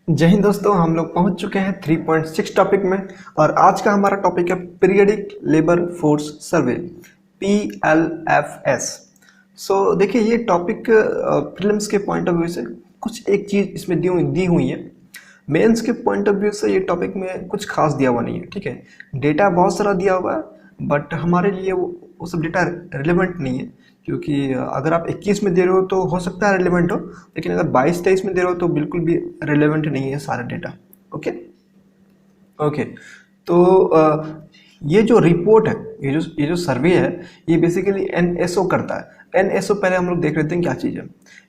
जय हिंद दोस्तों, हम लोग पहुंच चुके हैं 3.6 टॉपिक में। और आज का हमारा टॉपिक है periodic labour force survey, PLFS। देखिए, ये टॉपिक प्रीलिम्स के पॉइंट ऑफ व्यू से कुछ एक चीज़ इसमें दी हुई है। मेंस के पॉइंट ऑफ व्यू से ये टॉपिक में कुछ खास दिया हुआ नहीं है। ठीक है, डेटा बहुत सारा दिया हुआ है, बट हमारे लिए वो सब डेटा रिलेवेंट नहीं है। क्योंकि अगर आप 21 में दे रहे हो तो हो सकता है रिलेवेंट हो, लेकिन अगर 22-23 में दे रहे हो तो बिल्कुल भी रिलेवेंट नहीं है सारा डेटा। Okay okay. तो ये जो रिपोर्ट है, ये जो सर्वे है, ये बेसिकली NSO करता है। NSO पहले हम लोग देख लेते हैं क्या चीज़ है।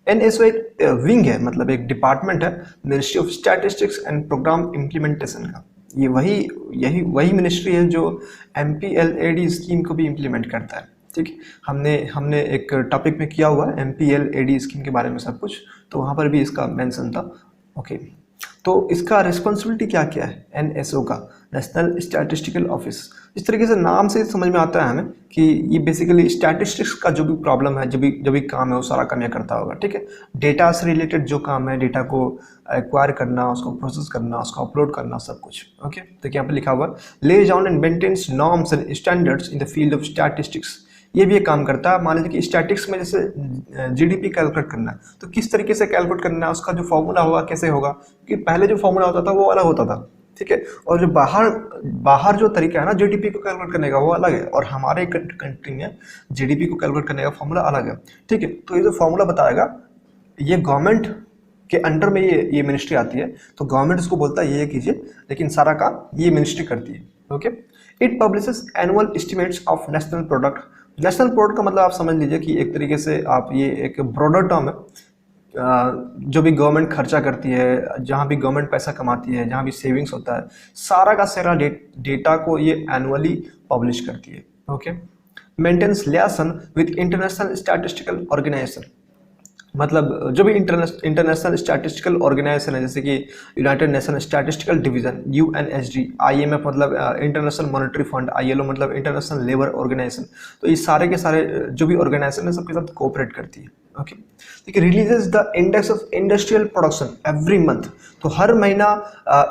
NSO एक विंग है, मतलब एक डिपार्टमेंट है ministry of statistics and programme implementation का। ये वही मिनिस्ट्री है जो MPLAD स्कीम को भी इम्प्लीमेंट करता है। ठीक है, हमने एक टॉपिक में किया हुआ है MPLAD स्कीम के बारे में सब कुछ, तो वहाँ पर भी इसका मेंशन था। ओके, तो इसका रिस्पॉन्सिबिलिटी क्या क्या है NSO का, नेशनल स्टैटिस्टिकल ऑफिस। इस तरीके से नाम से समझ में आता है हमें कि ये बेसिकली स्टैटिस्टिक्स का जो भी प्रॉब्लम है, जो भी काम है, वो सारा काम ये करता होगा। ठीक है, डेटा से रिलेटेड जो काम है, डेटा को एक्वायर करना, उसको प्रोसेस करना, उसको अपलोड करना, सब कुछ। ओके, तो यहाँ पे लिखा हुआ lays down and maintains norms and standards in the field of statistics. ये भी एक काम करता है। मान लीजिए कि स्टैटिक्स में जैसे GDP कैलकुलेट करना है, तो किस तरीके से कैलकुलेट करना है, उसका जो फॉर्मूला होगा कैसे होगा, कि पहले जो फॉर्मूला होता था वो अलग होता था। ठीक है, और जो बाहर जो तरीका है ना GDP को कैलकुलेट करने का, वो अलग है, और हमारे कंट्री में GDP को कैलकुलेट करने का फॉर्मूला अलग है। ठीक है, तो ये जो फॉर्मूला बताएगा, ये गवर्नमेंट के अंडर में ये मिनिस्ट्री आती है, तो गवर्नमेंट इसको बोलता है ये कीजिए, लेकिन सारा काम ये मिनिस्ट्री करती है। Okay, it publishes annual estimates of national product. National product का मतलब आप समझ लीजिए कि एक तरीके से आप, ये एक ब्रॉडर टर्म है। जो भी गवर्नमेंट खर्चा करती है, जहाँ भी गवर्नमेंट पैसा कमाती है, जहाँ भी सेविंग्स होता है, सारा का सारा डेटा को ये एनुअली पब्लिश करती है। Okay, maintains liaison with international statistical organisation. मतलब जो भी इंटरनेशनल स्टैटिस्टिकल ऑर्गेनाइजेशन है, जैसे कि united nation statistical division UNSD, IMF मतलब इंटरनेशनल मॉनेटरी फंड, ILO मतलब इंटरनेशनल लेबर ऑर्गेनाइजेशन। तो ये सारे के सारे जो भी ऑर्गेनाइजेशन है, सबके साथ कोऑपरेट करती है। ओके, देखिए, releases the index of industrial production every month. तो हर महीना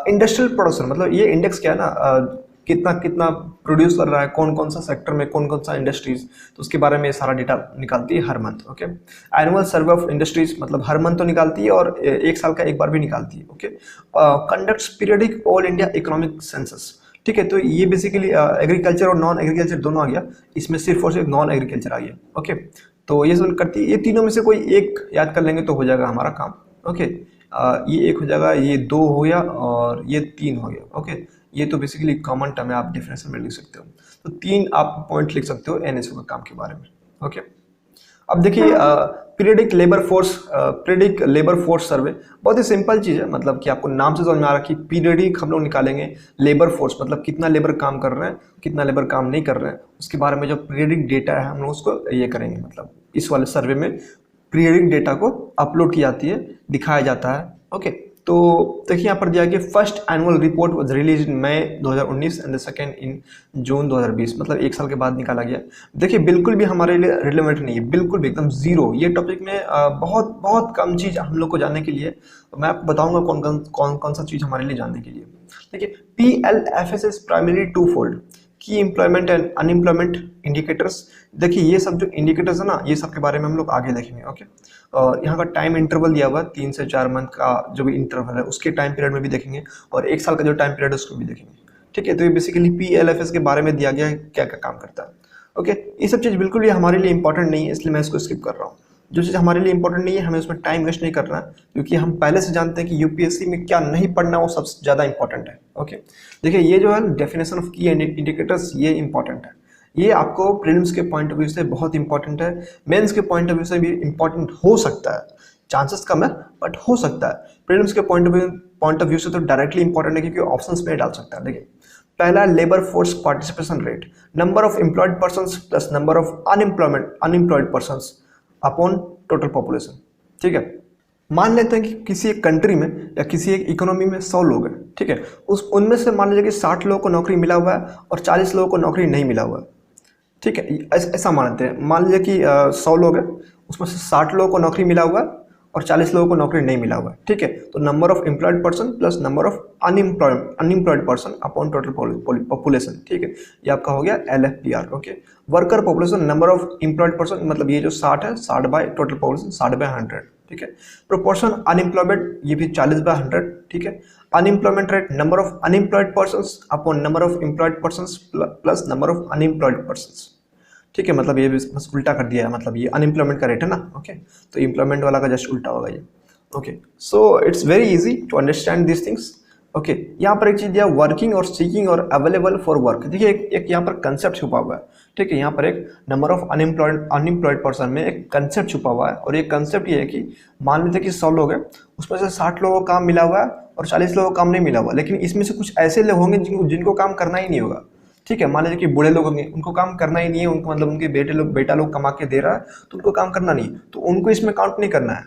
इंडस्ट्रियल प्रोडक्शन, मतलब ये इंडेक्स क्या है ना, कितना कितना प्रोड्यूस कर रहा है, कौन कौन सा सेक्टर में, कौन कौन सा इंडस्ट्रीज, तो उसके बारे में ये सारा डेटा निकालती है हर month. Okay, annual survey of industries, मतलब हर मंथ तो निकालती है, और एक साल का एक बार भी निकालती है। Okay, conducts periodic all India economic census. ठीक है, तो ये बेसिकली एग्रीकल्चर और नॉन एग्रीकल्चर दोनों आ गया, इसमें सिर्फ और सिर्फ नॉन एग्रीकल्चर आ गया। ओके, तो ये सब करती है। ये तीनों में से कोई एक याद कर लेंगे तो हो जाएगा हमारा काम। ओके, ये एक हो जाएगा, ये दो हो गया, और ये तीन हो गया। ओके, ये तो बेसिकली कॉमन टर्म है, आप डिफरेंशियल में लिख सकते हो। तो तीन आप पॉइंट लिख सकते हो NSO का काम के बारे में। ओके, अब देखिए, पीरियडिक लेबर फोर्स सर्वे बहुत ही सिंपल चीज़ है। मतलब कि आपको नाम से समझ में आ रहा है कि पीरियडिक हम लोग निकालेंगे, लेबर फोर्स मतलब कितना लेबर काम कर रहे हैं, कितना लेबर काम नहीं कर रहे हैं, उसके बारे में जो पीरियडिक डेटा है हम लोग उसको ये करेंगे। मतलब इस वाले सर्वे में पीरियडिक डेटा को अपलोड की जाती है, दिखाया जाता है। ओके, तो देखिए यहाँ पर दिया गया first annual report was release in May 2019 and the second in June 2020, मतलब एक साल के बाद निकाला गया। देखिए, बिल्कुल भी हमारे लिए रिलेवेंट नहीं है, बिल्कुल भी एकदम जीरो। ये टॉपिक में बहुत बहुत कम चीज़ हम लोग को जानने के लिए, मैं आपको बताऊंगा कौन कौन सा चीज़ हमारे लिए जानने के लिए। देखिए, PLFS is primary two fold, की एम्प्लॉयमेंट एंड अनएम्प्लॉयमेंट इंडिकेटर्स। देखिए, ये सब जो इंडिकेटर्स है ना, ये सब के बारे में हम लोग आगे देखेंगे। ओके, और यहाँ का टाइम इंटरवल दिया हुआ है, 3 से 4 मंथ का जो भी इंटरवल है उसके टाइम पीरियड में भी देखेंगे, और एक साल का जो टाइम पीरियड है उसको भी देखेंगे। ठीक है, तो ये बेसिकली PLFS के बारे में दिया गया है, क्या क्या काम करता है। ओके, ये सब चीज़ बिल्कुल भी हमारे लिए इंपॉर्टेंट नहीं है, इसलिए मैं इसको स्किप कर रहा हूँ। जो चीज़ हमारे लिए इंपॉर्टेंट नहीं है, हमें उसमें टाइम वेस्ट नहीं करना है, क्योंकि हम पहले से जानते हैं कि UPSC में क्या नहीं पढ़ना, वो सबसे ज़्यादा इंपॉर्टेंट है। ओके, देखिए, ये जो है डेफिनेशन ऑफ की इंडिकेटर्स, ये इंपॉर्टेंट है। ये आपको प्रीलिम्स के पॉइंट ऑफ व्यू से बहुत इंपॉर्टेंट है, मेंस के पॉइंट ऑफ व्यू से भी इंपॉर्टेंट हो सकता है, चांसेस कम है बट हो सकता है। प्रीलिम्स के पॉइंट ऑफ व्यू से तो डायरेक्टली इंपॉर्टेंट है, क्योंकि ऑप्शंस में डाल सकता है। देखिए, पहला labour force participation rate, number of employed persons plus number of unemployed persons upon total population. ठीक है, मान लेते हैं कि किसी एक कंट्री में या किसी एक इकोनॉमी में 100 लोग हैं। ठीक है, उनमें से मान लीजिए कि 60 लोगों को नौकरी मिला हुआ है और 40 लोगों को नौकरी नहीं मिला हुआ है। ठीक है, ऐसा मान लेते हैं। मान लीजिए कि 100 लोग हैं, उसमें से 60 लोगों को नौकरी मिला हुआ है और 40 लोगों को नौकरी नहीं मिला हुआ है, ठीक है। तो number of employed person plus number of unemployed person upon total population, ठीक है, ये आपका हो गया LFPR। Okay, worker population number of employed person, मतलब ये जो 60 है 60 बाय टोटल पॉपुलेशन 60/100, ठीक है। प्रोपोर्शन अनएम्प्लॉयमेंट ये भी 40/100, ठीक है। Unemployment rate number of unemployed persons upon number of employed persons plus number of unemployed persons, ठीक है। मतलब ये बस उल्टा कर दिया है, मतलब ये अनएम्प्लॉयमेंट का रेट है ना, ओके, तो एम्प्लॉयमेंट वाला का जस्ट उल्टा होगा ये। Okay, so it's very easy to understand this things. ओके, यहाँ पर एक चीज दिया वर्किंग और सीकिंग और अवेलेबल फॉर वर्क। देखिए एक यहाँ पर कंसेप्ट छुपा हुआ है, ठीक है। यहाँ पर एक नंबर ऑफ अनएम्प्लॉयड पर्सन में एक कंसेप्ट छुपा हुआ है, और ये कंसेप्ट ये है कि मान लीजिए कि 100 लोग हैं, उसमें से 60 लोगों को काम मिला हुआ है और 40 लोगों को काम नहीं मिला हुआ, लेकिन इसमें से कुछ ऐसे लोग होंगे जिनको काम करना ही नहीं होगा, ठीक है। मान लीजिए कि बूढ़े लोग होंगे, उनको काम करना ही नहीं है, उनको मतलब उनके बेटा लोग कमा के दे रहा है तो उनको काम करना नहीं है, तो उनको इसमें काउंट नहीं करना है।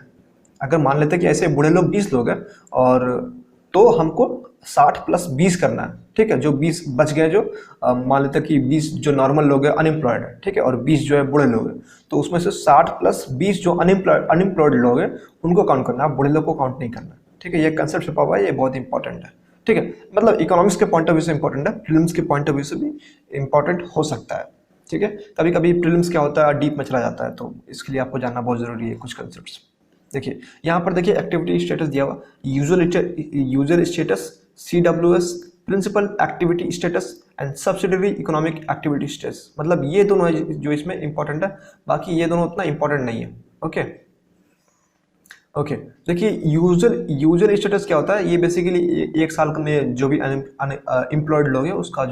अगर मान लेते हैं कि ऐसे बूढ़े लोग 20 लोग हैं, और तो हमको 60 + 20 करना है, ठीक है। जो 20 बच गए, जो मान लेते हैं कि 20 जो नॉर्मल लोग हैं अनएम्प्लॉयड है, ठीक है, और 20 जो है बूढ़े लोग हैं, तो उसमें से 60 + 20 जो अनएम्प्लॉयड लोग हैं उनको काउंट करना है, बूढ़े लोग को काउंट नहीं करना, ठीक है। ये कंसेप्ट छुपा हुआ है, ये बहुत इंपॉर्टेंट है, ठीक है। मतलब इकोनॉमिक्स के पॉइंट ऑफ व्यू से इंपॉर्टेंट है, प्रीलिम्स के पॉइंट ऑफ व्यू से भी इंपॉर्टेंट हो सकता है, ठीक है। कभी कभी प्रीलिम्स क्या होता है, डीप में चला जाता है, तो इसके लिए आपको जानना बहुत जरूरी है कुछ कंसेप्ट्स। देखिए यहाँ पर देखिए एक्टिविटी स्टेटस दिया हुआ, user status, CWS, principal activity status and subsidiary economic activity status. मतलब ये दोनों है जो इसमें इंपॉर्टेंट है, बाकी ये दोनों उतना इंपॉर्टेंट नहीं है। ओके ओके, देखिए यूजर स्टेटस क्या होता है, ये बेसिकली एक साल में जो भी एम्प्लॉयड लोग हैं उसका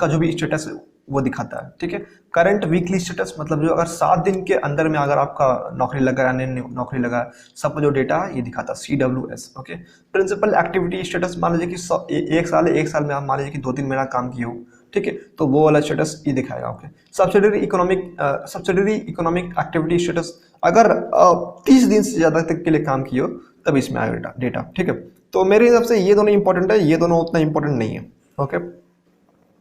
जो भी स्टेटस है वो दिखाता है, ठीक है। करंट वीकली स्टेटस, मतलब जो अगर 7 दिन के अंदर में अगर आपका नौकरी लगा है, नहीं नौकरी लगा है, सबका जो डेटा है ये दिखाता है, CWS। Okay, principal activity status, मान लीजिए कि एक साल में आप मान लीजिए कि 2-3 महीना काम किए हो, ठीक है, तो वो वाला स्टेटस ये दिखाएगा। Okay, subsidiary economic activity status, अगर 30 दिन से ज़्यादा तक के लिए काम किए हो तब इसमें आएगा डेटा, ठीक है। तो मेरे हिसाब से ये दोनों इंपॉर्टेंट है, ये दोनों उतना इंपॉर्टेंट नहीं है। ओके,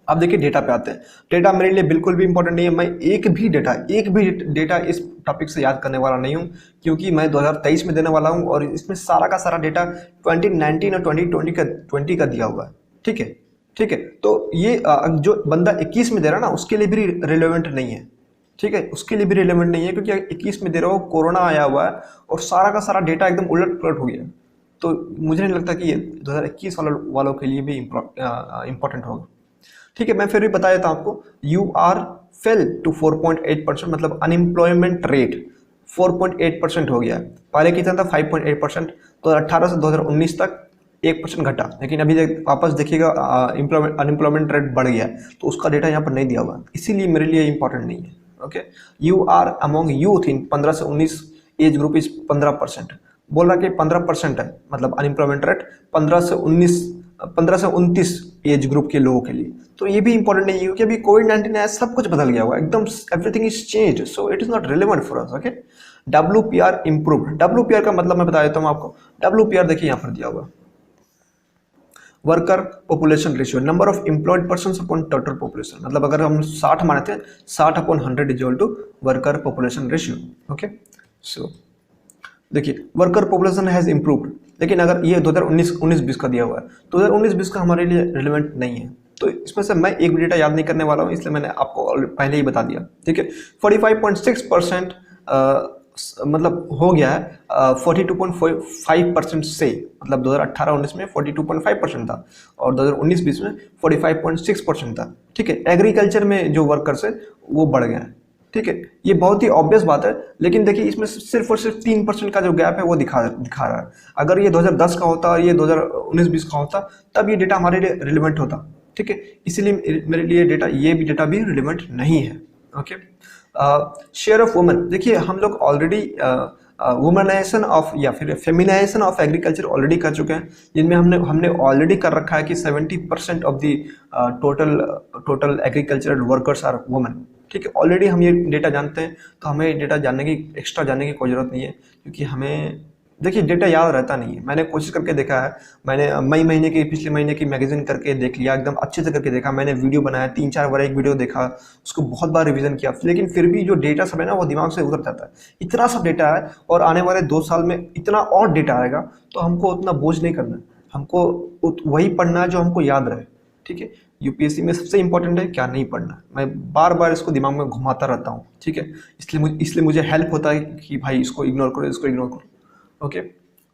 अब देखिए डेटा पे आते हैं। डेटा मेरे लिए बिल्कुल भी इंपॉर्टेंट नहीं है, मैं एक भी डेटा इस टॉपिक से याद करने वाला नहीं हूँ, क्योंकि मैं 2023 में देने वाला हूँ और इसमें सारा का सारा डेटा 2019 और 2020 का दिया हुआ है, ठीक है, ठीक है। तो ये जो बंदा 21 में दे रहा है ना, उसके लिए भी रिलेवेंट नहीं है, ठीक है, उसके लिए भी रिलेवेंट नहीं है, क्योंकि 21 में दे रहा हो, कोरोना आया हुआ है और सारा का सारा डेटा एकदम उलट पुलट हो गया, तो मुझे नहीं लगता कि ये 2021 वालों के लिए भी इम्पोर्टेंट होगा, ठीक है। मैं फिर भी बता देता हूँ आपको, UR फेल टू 4.8%, मतलब अनएम्प्लॉयमेंट रेट 4.8% हो गया। पहले कितना था 5.8%, 2018 से 2019 तक 1% घटा, लेकिन अभी वापस देखिएगा अनएम्प्लॉयमेंट रेट बढ़ गया, तो उसका डेटा यहाँ पर नहीं दिया हुआ, इसीलिए मेरे लिए इंपॉर्टेंट नहीं है। Okay, UR among youth in 15 से 19 एज ग्रुप इज 15%, बोल रहा कि 15% है, मतलब अनएम्प्लॉयमेंट रेट 15 से 29 एज ग्रुप के लोगों के लिए। तो ये भी इंपॉर्टेंट नहीं है, क्योंकि अभी कोविड-19 आया, सब कुछ बदल गया हुआ एकदम, everything is changed, so it is not relevant for us. Okay, WPR improved. WPR का मतलब मैं बता देता हूँ आपको। WPR देखिए यहाँ पर दिया हुआ, worker population ratio, number of employed persons upon total population, मतलब अगर हम 60 मानते हैं, 60/100 is equal to worker population ratio. Okay, so देखिए वर्कर पॉपुलेशन हैज इम्प्रूव्ड, लेकिन अगर ये 2019-20 का दिया हुआ है, 2019-20 का हमारे लिए रिलेवेंट नहीं है, तो इसमें से मैं एक भी डेटा याद नहीं करने वाला हूँ, इसलिए मैंने आपको पहले ही बता दिया, ठीक है। 45.6% मतलब हो गया है 42.5% से, मतलब 2018-19 में 42.5% था और 2019-20 में 45.6% था, ठीक है। एग्रीकल्चर में जो वर्कर्स है वो बढ़ गया है, ठीक है। ये बहुत ही ऑब्वियस बात है, लेकिन देखिए इसमें सिर्फ और सिर्फ 3% का जो गैप है वो दिखा रहा है। अगर ये 2010 का होता और ये 2019-20 का होता, तब ये डेटा हमारे लिए रिलेवेंट होता, ठीक है। इसीलिए मेरे लिए ये भी डेटा भी रिलेवेंट नहीं है। ओके, शेयर ऑफ वुमेन, देखिए हम लोग ऑलरेडी वुमनाइजेशन ऑफ या फिर फेमिनाइजेशन ऑफ एग्रीकल्चर ऑलरेडी कर चुके हैं, जिनमें हमने ऑलरेडी कर रखा है कि 70% of the total agricultural workers are women, ठीक है। ऑलरेडी हम ये डेटा जानते हैं, तो हमें डेटा एक्स्ट्रा जानने की कोई ज़रूरत नहीं है, क्योंकि हमें देखिए डेटा याद रहता नहीं है, मैंने कोशिश करके देखा है, मैंने मई महीने की पिछले महीने की मैगजीन करके देख लिया, एकदम अच्छे से करके देखा, मैंने वीडियो बनाया 3-4 बार एक वीडियो देखा, उसको बहुत बार रिवीजन किया, लेकिन फिर भी जो डेटा सब है ना वो दिमाग से उतर जाता है। इतना सब डेटा है और आने वाले 2 साल में इतना और डेटा आएगा, तो हमको उतना बोझ नहीं करना है, हमको वही पढ़ना है जो हमको याद रहे। ठीक है, यूपीएससी में सबसे इंपॉर्टेंट है क्या नहीं पढ़ना है, मैं बार बार इसको दिमाग में घुमाता रहता हूँ। ठीक है, इसलिए मुझे हेल्प होता है कि भाई इसको इग्नोर करो, इसको इग्नोर करो। Okay,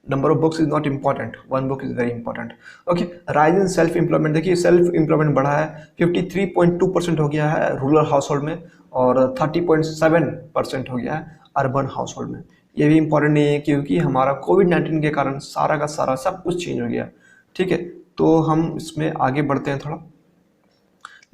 number of books is not important, one book is very important. Okay, rise in self employment, देखिए सेल्फ एम्प्लॉयमेंट बढ़ा है, 53.2% हो गया है रूरल हाउस होल्ड में और 30.7% हो गया है अर्बन हाउस होल्ड में। ये भी इंपॉर्टेंट नहीं है क्योंकि हमारा कोविड-19 के कारण सारा का सारा सब कुछ चेंज हो गया। ठीक है, तो हम इसमें आगे बढ़ते हैं थोड़ा।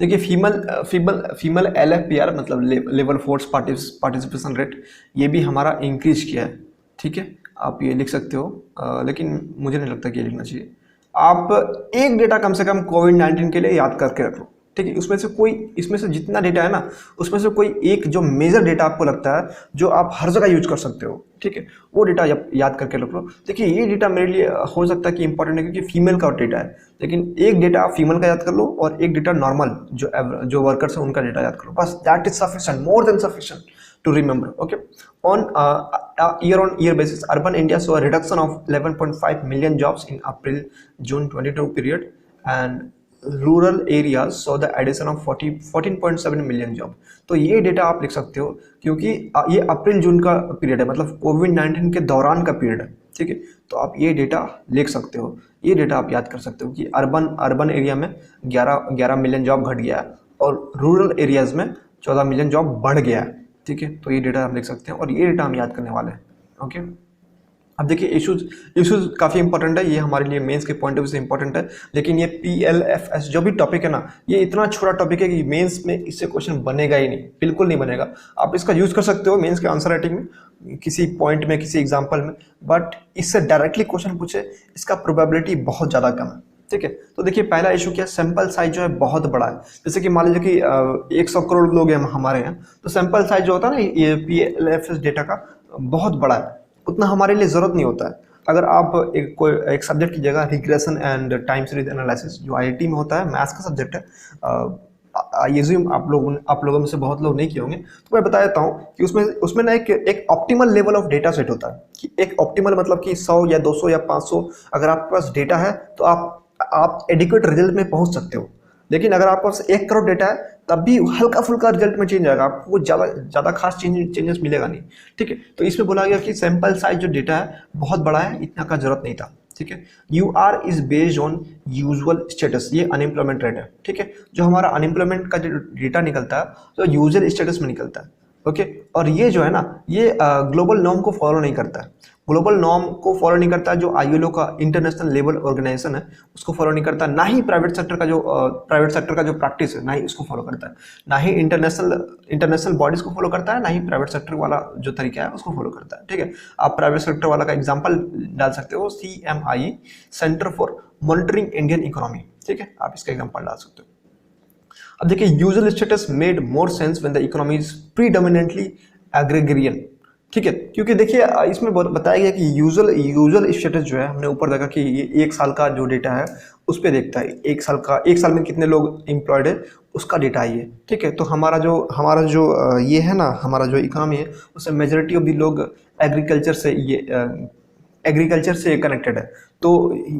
देखिए फीमेल LFPR मतलब लेबर फोर्स पार्टिसिपेशन रेट, ये भी हमारा इंक्रीज किया है। ठीक है, आप ये लिख सकते हो, लेकिन मुझे नहीं लगता कि ये लिखना चाहिए। आप एक डेटा कम से कम कोविड-19 के लिए याद करके रख लो। ठीक है, इसमें से जितना डेटा है ना, उसमें से कोई एक जो मेजर डेटा आपको लगता है जो आप हर जगह यूज कर सकते हो, ठीक है, वो डेटा याद करके रख लो। देखिए ये डेटा मेरे लिए हो सकता है कि इंपॉर्टेंट है क्योंकि फीमेल का डेटा है, लेकिन एक डेटा आप फीमेल का याद कर लो और एक डेटा नॉर्मल जो वर्कर्स है उनका डेटा याद कर लो, बस that is sufficient, more than sufficient to remember. Okay, on year-on-year basis, urban India saw a reduction of 11.5 million jobs in April-June 22 period, and rural areas saw the addition of 14.7 million job. तो ये data आप लिख सकते हो क्योंकि ये अप्रैल जून का period है, मतलब कोविड-19 के दौरान का पीरियड है। ठीक है, तो आप ये डेटा लिख सकते हो, ये डेटा आप याद कर सकते हो कि अर्बन एरिया में 11 मिलियन जॉब घट गया है और रूरल एरियाज में 14 मिलियन जॉब बढ़ गया है। ठीक है, तो ये डेटा हम लिख सकते हैं और ये डेटा हम याद करने वाले हैं। ओके, अब देखिए इश्यूज काफ़ी इंपॉर्टेंट है, ये हमारे लिए मेंस के पॉइंट ऑफ व्यू से इंपॉर्टेंट है, लेकिन ये PLFS जो भी टॉपिक है ना, ये इतना छोटा टॉपिक है कि मेंस में इससे क्वेश्चन बनेगा ही नहीं, बिल्कुल नहीं बनेगा। आप इसका यूज कर सकते हो मेंस के आंसर राइटिंग में, किसी पॉइंट में, किसी एग्जाम्पल में, बट इससे डायरेक्टली क्वेश्चन पूछे इसका प्रोबेबिलिटी बहुत ज़्यादा कम है। ठीक है, तो देखिए पहला इशू क्या, सैंपल साइज जो है बहुत बड़ा है। जैसे कि मान लीजिए कि 100 करोड़ लोग हैं हमारे यहाँ, तो सैंपल साइज जो होता है ना ये PLFS डेटा का बहुत बड़ा है, उतना हमारे लिए ज़रूरत नहीं होता है। अगर आप एक सब्जेक्ट की जगह regression and time series analysis जो IIT में होता है, मैथ्स का सब्जेक्ट है, ये आप लोगों में से बहुत लोग नहीं किए होंगे, तो मैं बता देता हूँ कि उसमें ना एक optimal level of data set होता है कि एक ऑप्टिमल मतलब कि 100 या 200 या 500 अगर आपके पास डेटा है तो आप एडिक्वेट रिजल्ट में पहुंच सकते हो। लेकिन अगर आपके पास 1 करोड़ डेटा है तब भी हल्का फुल्का रिजल्ट में चेंज आएगा, आपको ज़्यादा खास चेंजेस मिलेगा नहीं। ठीक है, तो इसमें बोला गया कि सैंपल साइज जो डेटा है बहुत बड़ा है, इतना का जरूरत नहीं था। ठीक है, UR is based on usual status, ये अनएम्प्लॉयमेंट रेट है। ठीक है, जो हमारा अनएम्प्लॉयमेंट का जो डेटा निकलता है तो यूजुअल स्टेटस में निकलता है। ओके, और ये जो है ना ये ग्लोबल नॉर्म को फॉलो नहीं करता है, ग्लोबल नॉर्म को फॉलो नहीं करता है जो ILO का इंटरनेशनल लेबर ऑर्गेनाइजेशन है उसको फॉलो नहीं करता, ना ही प्राइवेट सेक्टर का जो प्रैक्टिस है ना ही उसको फॉलो करता है, ना ही इंटरनेशनल बॉडीज को फॉलो करता है, ना ही प्राइवेट सेक्टर वाला जो तरीका है उसको फॉलो करता है। ठीक है, आप प्राइवेट सेक्टर वाला का एग्जाम्पल डाल सकते हो, CMI, centre for monitoring Indian economy. ठीक है, आप इसका एग्जाम्पल डाल सकते हो। अब देखिए usual status made more sense when the economy is predominantly agrarian. ठीक है, क्योंकि देखिए इसमें बताया गया कि यूजुअल स्टेटस जो है, हमने ऊपर देखा कि ये 1 साल का जो डेटा है उस पर देखता है, 1 साल में कितने लोग एम्प्लॉयड है उसका डेटा है ये। ठीक है, तो हमारा जो ये है ना, हमारा जो इकोनॉमी है उससे मेजॉरिटी ऑफ दी लोग एग्रीकल्चर से कनेक्टेड है, तो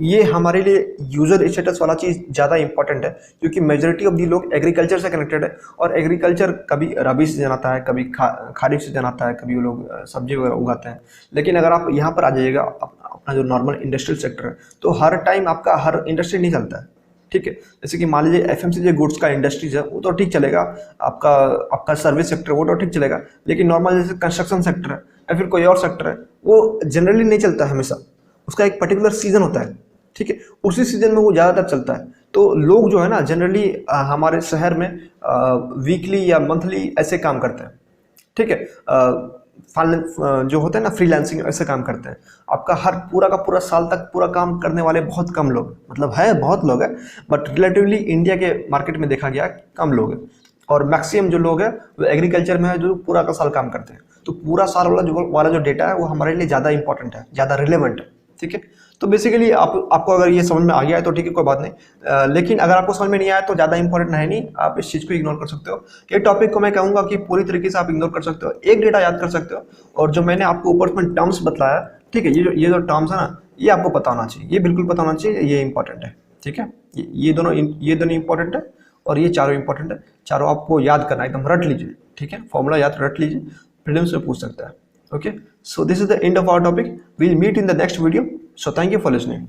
ये हमारे लिए यूजर स्टेटस वाला चीज़ ज़्यादा इंपॉर्टेंट है क्योंकि मेजॉरिटी ऑफ दी लोग एग्रीकल्चर से कनेक्टेड है और एग्रीकल्चर कभी रबी सीजन आता है, कभी खारिफ सीजन आता है, कभी वो लोग सब्जी वगैरह उगाते हैं। लेकिन अगर आप यहाँ पर आ जाइएगा अपना जो नॉर्मल इंडस्ट्रियल सेक्टर है, तो हर टाइम आपका हर इंडस्ट्री नहीं चलता है। ठीक है, जैसे कि मान लीजिए FMCG गुड्स का इंडस्ट्रीज है वो तो ठीक चलेगा, आपका सर्विस सेक्टर वो तो ठीक चलेगा, लेकिन नॉर्मल जैसे कंस्ट्रक्शन सेक्टर है या फिर कोई और सेक्टर है वो जनरली नहीं चलता है हमेशा, उसका एक पर्टिकुलर सीजन होता है। ठीक है, उसी सीजन में वो ज़्यादातर चलता है, तो लोग जो है ना जनरली हमारे शहर में वीकली या मंथली ऐसे काम करते हैं। ठीक है, जो होते हैं ना फ्रीलांसिंग ऐसे काम करते हैं, आपका हर पूरा का पूरा साल तक पूरा काम करने वाले बहुत कम लोग, मतलब है बहुत लोग हैं बट रिलेटिवली इंडिया के मार्केट में देखा गया कम लोग हैं, और मैक्सिमम जो लोग हैं वो एग्रीकल्चर में है जो पूरा का साल काम करते हैं। तो पूरा सारा वाला जो डेटा है वो हमारे लिए ज़्यादा इंपॉर्टेंट है, ज़्यादा रिलेवेंट है, ठीक है। तो बेसिकली आपको अगर ये समझ में आ गया है तो ठीक है, कोई बात नहीं। लेकिन अगर आपको समझ में नहीं आया तो ज़्यादा इंपॉर्टेंट है नहीं, आप इस चीज़ को इग्नोर कर सकते हो। ये टॉपिक को मैं कहूँगा कि पूरी तरीके से आप इग्नोर कर सकते हो, एक डेटा याद कर सकते हो, और जो मैंने आपको ऊपर में टर्म्स बताया, ठीक है, ये जो टर्म्स है ना, ये आपको पता होना चाहिए, ये बिल्कुल पता होना चाहिए, ये इंपॉर्टेंट है, ठीक है। ये दोनों इंपॉर्टेंट है और ये चारों इंपॉर्टेंट है, चारों आपको याद करना, एकदम रट लीजिए, ठीक है, फॉर्मूला याद रट लीजिए, प्रीलिम्स में पूछ सकता है। Okay, so this is the end of our topic. We'll meet in the next video. So thank you for listening.